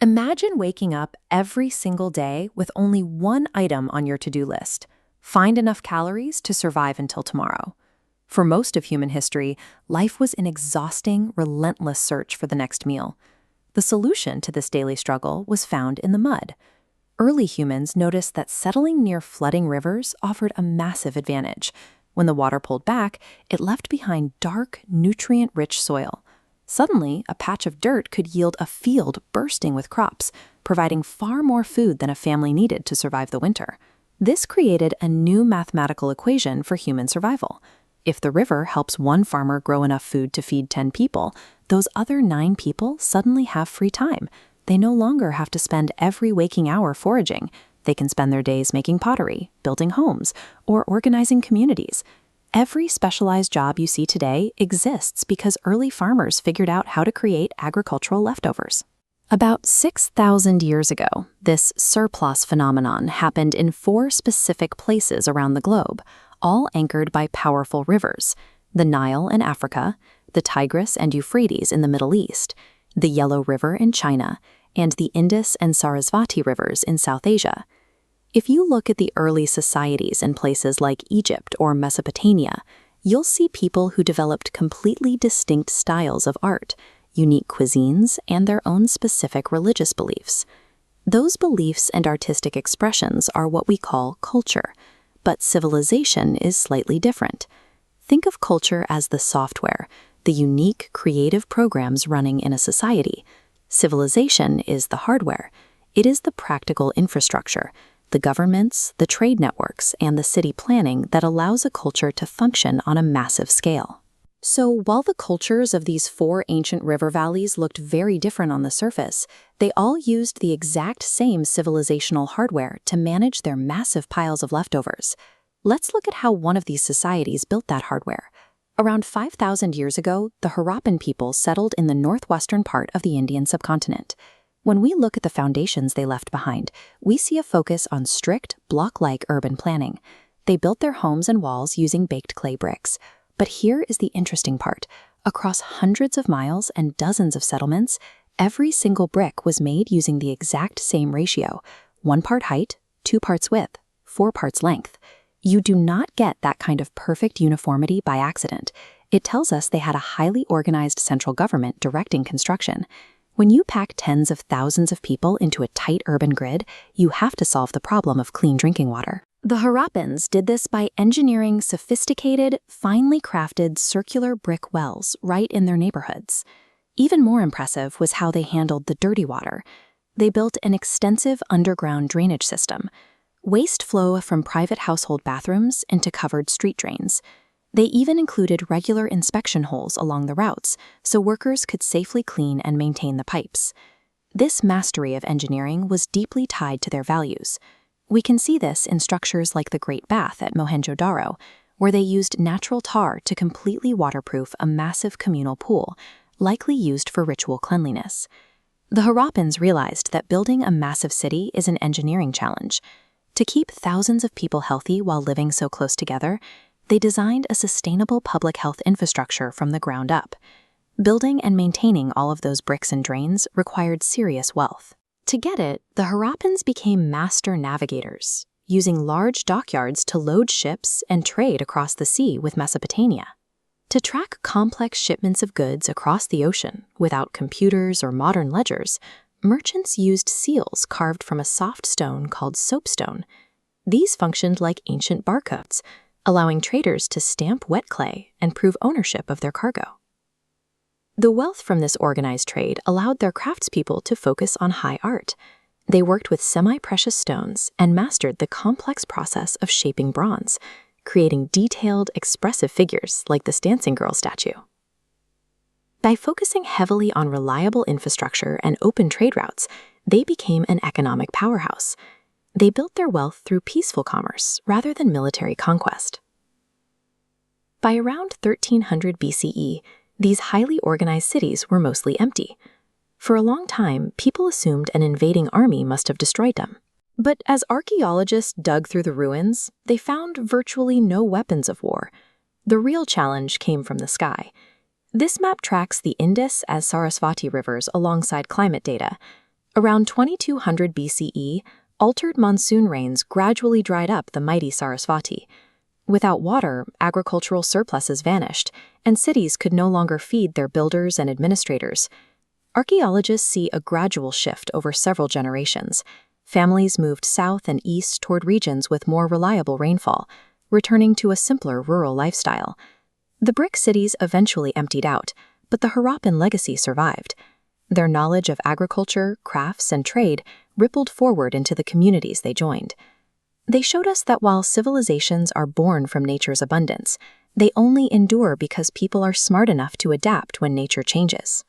Imagine waking up every single day with only one item on your to-do list: find enough calories to survive until tomorrow. For most of human history, life was an exhausting, relentless search for the next meal. The solution to this daily struggle was found in the mud. Early humans noticed that settling near flooding rivers offered a massive advantage. When the water pulled back, it left behind dark, nutrient-rich soil. Suddenly, a patch of dirt could yield a field bursting with crops, providing far more food than a family needed to survive the winter. This created a new mathematical equation for human survival. If the river helps one farmer grow enough food to feed 10 people, those other 9 people suddenly have free time. They no longer have to spend every waking hour foraging. They can spend their days making pottery, building homes, or organizing communities. Every specialized job you see today exists because early farmers figured out how to create agricultural leftovers. About 6,000 years ago, this surplus phenomenon happened in 4 specific places around the globe, all anchored by powerful rivers: the Nile in Africa, the Tigris and Euphrates in the Middle East, the Yellow River in China, and the Indus and Sarasvati rivers in South Asia. If you look at the early societies in places like Egypt or Mesopotamia, you'll see people who developed completely distinct styles of art, unique cuisines, and their own specific religious beliefs. Those beliefs and artistic expressions are what we call culture, but civilization is slightly different. Think of culture as the software, the unique creative programs running in a society. Civilization is the hardware. It is the practical infrastructure, the governments, the trade networks, and the city planning that allows a culture to function on a massive scale. So while the cultures of these 4 ancient river valleys looked very different on the surface, they all used the exact same civilizational hardware to manage their massive piles of leftovers. Let's look at how one of these societies built that hardware. Around 5,000 years ago, the Harappan people settled in the northwestern part of the Indian subcontinent. When we look at the foundations they left behind, we see a focus on strict, block-like urban planning. They built their homes and walls using baked clay bricks. But here is the interesting part. Across hundreds of miles and dozens of settlements, every single brick was made using the exact same ratio: 1 part height, 2 parts width, 4 parts length. You do not get that kind of perfect uniformity by accident. It tells us they had a highly organized central government directing construction. When you pack tens of thousands of people into a tight urban grid, you have to solve the problem of clean drinking water. The Harappans did this by engineering sophisticated, finely crafted circular brick wells right in their neighborhoods. Even more impressive was how they handled the dirty water. They built an extensive underground drainage system. Waste flow from private household bathrooms into covered street drains. They even included regular inspection holes along the routes so workers could safely clean and maintain the pipes. This mastery of engineering was deeply tied to their values. We can see this in structures like the Great Bath at Mohenjo-Daro, where they used natural tar to completely waterproof a massive communal pool, likely used for ritual cleanliness. The Harappans realized that building a massive city is an engineering challenge. To keep thousands of people healthy while living so close together, they designed a sustainable public health infrastructure from the ground up. Building and maintaining all of those bricks and drains required serious wealth. To get it, the Harappans became master navigators, using large dockyards to load ships and trade across the sea with Mesopotamia. To track complex shipments of goods across the ocean without computers or modern ledgers, merchants used seals carved from a soft stone called soapstone. These functioned like ancient barcodes, allowing traders to stamp wet clay and prove ownership of their cargo. The wealth from this organized trade allowed their craftspeople to focus on high art. They worked with semi-precious stones and mastered the complex process of shaping bronze, creating detailed, expressive figures like this dancing girl statue. By focusing heavily on reliable infrastructure and open trade routes, they became an economic powerhouse. They built their wealth through peaceful commerce rather than military conquest. By around 1300 BCE, these highly organized cities were mostly empty. For a long time, people assumed an invading army must have destroyed them. But as archaeologists dug through the ruins, they found virtually no weapons of war. The real challenge came from the sky. This map tracks the Indus and Sarasvati rivers alongside climate data. Around 2200 BCE, altered monsoon rains gradually dried up the mighty Sarasvati. Without water, agricultural surpluses vanished, and cities could no longer feed their builders and administrators. Archaeologists see a gradual shift over several generations. Families moved south and east toward regions with more reliable rainfall, returning to a simpler rural lifestyle. The brick cities eventually emptied out, but the Harappan legacy survived. Their knowledge of agriculture, crafts, and trade rippled forward into the communities they joined. They showed us that while civilizations are born from nature's abundance, they only endure because people are smart enough to adapt when nature changes.